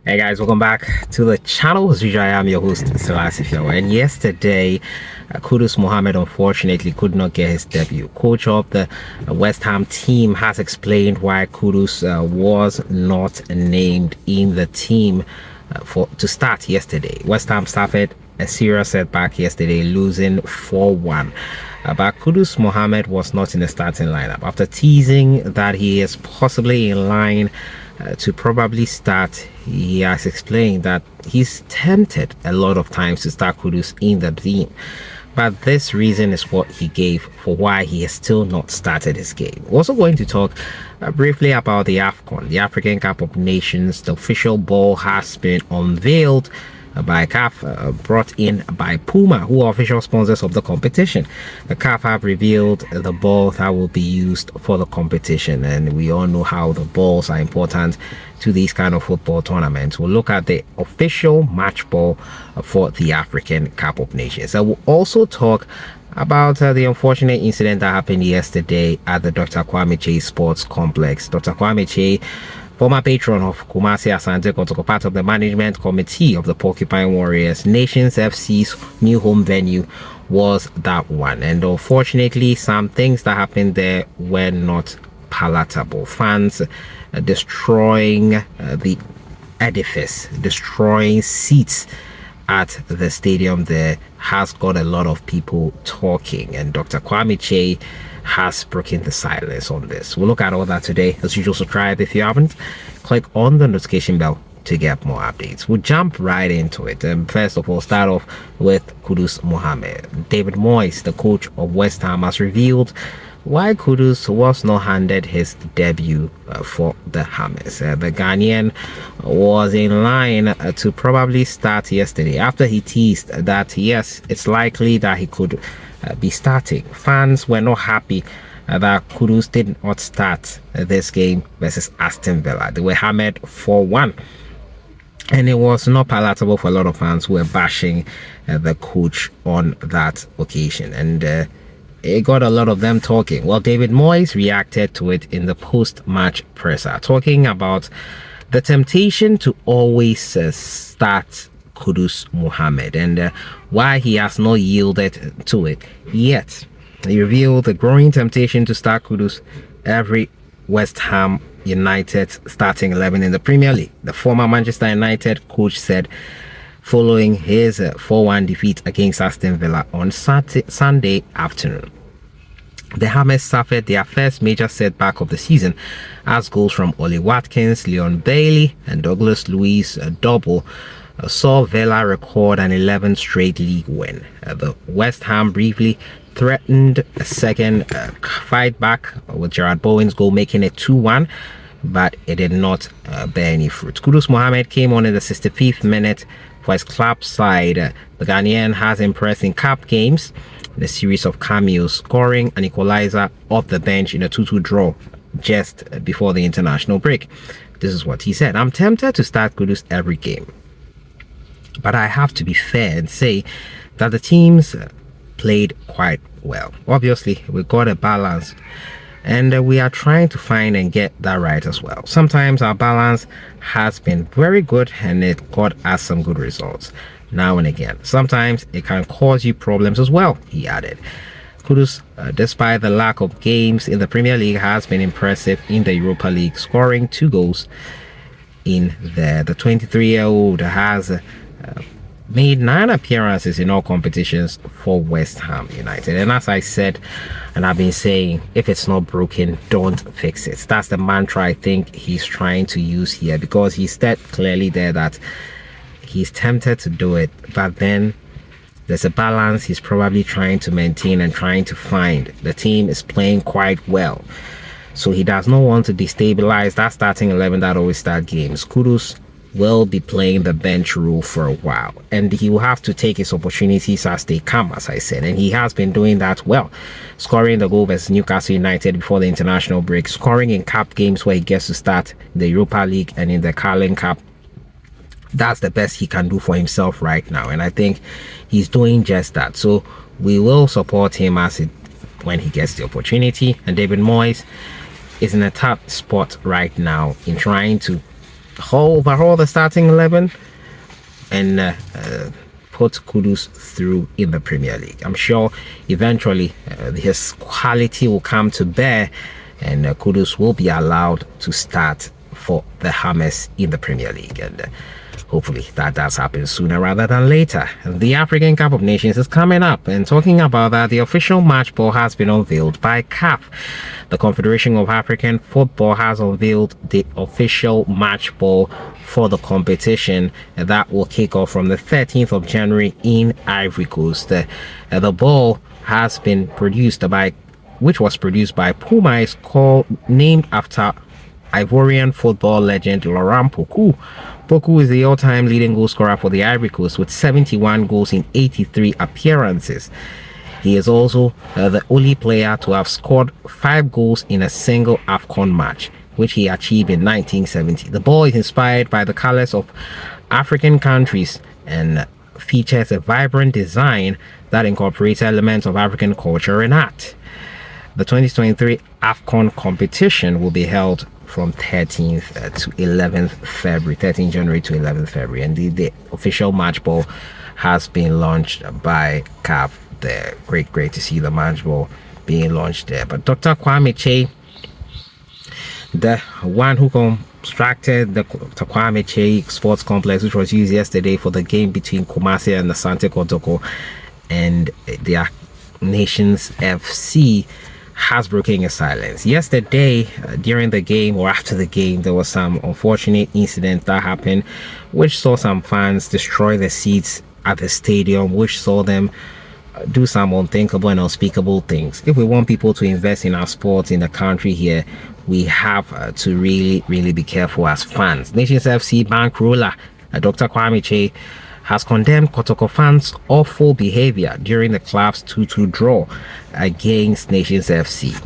Hey guys, welcome back to the channel. As usual, I am your host, Selassie Fiawa. And yesterday, Kudus Mohammed unfortunately could not get his debut. Coach of the West Ham team has explained why Kudus was not named in the team to start yesterday. West Ham suffered a serious setback yesterday, losing 4-1. But Kudus Mohammed was not in the starting lineup after teasing that he is possibly in line to probably start. He has explained that he's tempted a lot of times to start Kudus in the team, but this reason is what he gave for why he has still not started his game. We're also going to talk briefly about the AFCON, the African Cup of Nations. The official ball has been unveiled by CAF, brought in by Puma, who are official sponsors of the competition. The CAF have revealed the ball that will be used for the competition, and we all know how the balls are important to these kind of football tournaments. We'll look at the official match ball for the African Cup of Nations. I will also talk about the unfortunate incident that happened yesterday at the Dr. Kwame Che Sports Complex. Dr. Kwame Che, former patron of Kumasi Asante KOTOKO, part of the management committee of the Porcupine Warriors, Nations FC's new home venue, was that one. And unfortunately, some things that happened there were not palatable. Fans destroying the edifice, destroying seats at the stadium there has got a lot of people talking, and Dr. Kwame Che has broken the silence on this. We'll look at all that today. As usual, subscribe if you haven't. Click on the notification bell to get more updates. We'll jump right into it. First of all, start off with Kudus Mohammed. David Moyes, the coach of West Ham, has revealed why Kudus was not handed his debut for the Hammers. The Ghanaian was in line to probably start yesterday after he teased that yes, it's likely that he could be starting. Fans were not happy that Kudus did not start this game versus Aston Villa. They were hammered 4-1. And it was not palatable for a lot of fans who were bashing the coach on that occasion. And it got a lot of them talking. Well, David Moyes reacted to it in the post-match presser, talking about the temptation to always start Kudus Mohammed and why he has not yielded to it yet. He revealed the growing temptation to start Kudus every West Ham United starting 11 in the Premier League. The former Manchester United coach said following his 4-1 defeat against Aston Villa on Sunday afternoon. The Hammers suffered their first major setback of the season as goals from Ollie Watkins, Leon Bailey and Douglas Luiz double saw Villa record an 11th straight league win. The West Ham briefly threatened a second fight back with Gerard Bowen's goal making it 2-1, but it did not bear any fruit. Kudus Mohammed came on in the 65th minute for his club side. The Ghanaian has impressed in cup games in a series of cameos, scoring an equalizer off the bench in a 2-2 draw just before the international break. This is what he said: "I'm tempted to start Kudus every game, but I have to be fair and say that the teams played quite well. Obviously, we got a balance, and we are trying to find and get that right as well. Sometimes our balance has been very good and it got us some good results now and again. Sometimes it can cause you problems as well," he added. Kudus, despite the lack of games in the Premier League, has been impressive in the Europa League, scoring 2 goals in there. The 23-year-old has made 9 appearances in all competitions for West Ham United. And as I said, and I've been saying, if it's not broken, don't fix it. That's the mantra I think he's trying to use here, because he said clearly there that he's tempted to do it, but then there's a balance he's probably trying to maintain and trying to find. The team is playing quite well, so he does not want to destabilize that starting 11 that always start games. Kudus will be playing the bench rule for a while, and he will have to take his opportunities as they come, as I said, and he has been doing that well, scoring the goal versus Newcastle United before the international break, scoring in cup games where he gets to start in the Europa League and in the Carling Cup. That's the best he can do for himself right now, and I think he's doing just that. So we will support him when he gets the opportunity. And David Moyes is in a tough spot right now in trying to overhaul the starting 11 and put Kudus through in the Premier League. I'm sure eventually his quality will come to bear, and Kudus will be allowed to start for the Hammers in the Premier League, and hopefully that does happen sooner rather than later. The African Cup of Nations is coming up, and talking about that, the official match ball has been unveiled by CAF. The Confederation of African Football has unveiled the official match ball for the competition, and that will kick off from the 13th of January in Ivory Coast. The ball has been produced by, which was produced by Moyes, named after Ivorian football legend Laurent Pokou. Pokou is the all-time leading goal scorer for the Ivory Coast with 71 goals in 83 appearances. He is also the only player to have scored 5 goals in a single AFCON match, which he achieved in 1970. The ball is inspired by the colors of African countries and features a vibrant design that incorporates elements of African culture and art. The 2023 AFCON competition will be held from 13th to 11th February, 13th January to 11th February. And the official match ball has been launched by CAF there. Great to see the match ball being launched there. But Dr. Kwame Che, the one who constructed the Kwame Che Sports Complex, which was used yesterday for the game between Kumasi and the Asante KOTOKO and the Nations FC, has broken his silence. Yesterday, during the game or after the game, there was some unfortunate incident that happened, which saw some fans destroy the seats at the stadium, which saw them do some unthinkable and unspeakable things. If we want people to invest in our sports in the country here, we have to really be careful as fans. Nations FC bankroller Dr. Kwame Che has condemned KOTOKO fans' awful behavior during the club's 2-2 draw against Nations FC.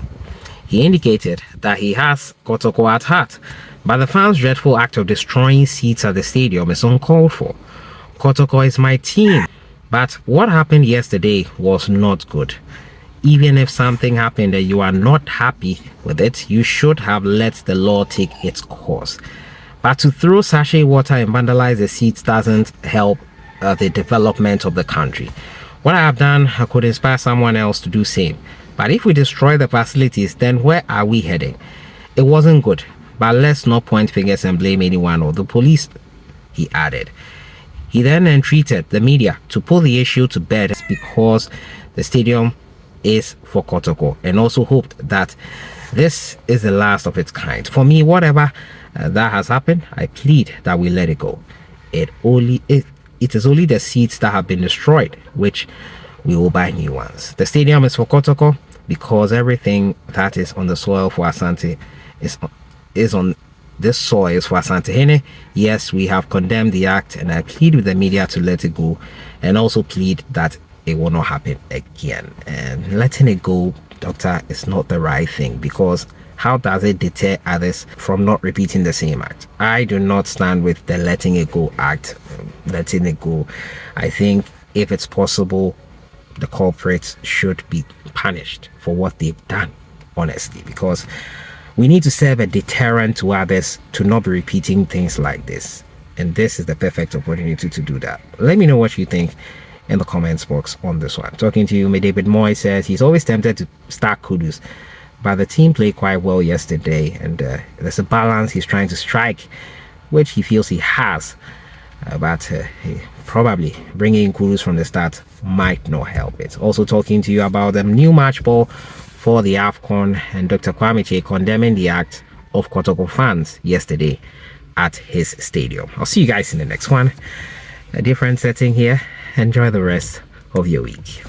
He indicated that he has KOTOKO at heart, but the fans' dreadful act of destroying seats at the stadium is uncalled for. KOTOKO is my team, but what happened yesterday was not good. Even if something happened and you are not happy with it, you should have let the law take its course. But to throw sachet water and vandalize the seats doesn't help the development of the country. What I have done could inspire someone else to do same. But if we destroy the facilities, then where are we heading? It wasn't good, but let's not point fingers and blame anyone or the police, he added. He then entreated the media to pull the issue to bed because the stadium is for KOTOKO, and also hoped that this is the last of its kind. For me, whatever that has happened, I plead that we let it go. It is only the seats that have been destroyed, which we will buy new ones. The stadium is for KOTOKO because everything that is on the soil for Asante is on this soil is for Asante Hene. Yes, we have condemned the act, and I plead with the media to let it go, and also plead that it will not happen again. And letting it go, doctor, is not the right thing, because how does it deter others from not repeating the same act? I do not stand with the letting it go act. Letting it go, I think if it's possible, the culprits should be punished for what they've done, honestly, because we need to serve a deterrent to others to not be repeating things like this. And this is the perfect opportunity to do that. Let me know what you think in the comments box on this one. Talking to you, David Moyes says he's always tempted to start Kudus, but the team played quite well yesterday, and there's a balance he's trying to strike, which he feels he has. But probably bringing in Kudus from the start might not help it. Also talking to you about the new match ball for the AFCON, and Dr. Kwame Che condemning the act of KOTOKO fans yesterday at his stadium. I'll see you guys in the next one. A different setting here. Enjoy the rest of your week.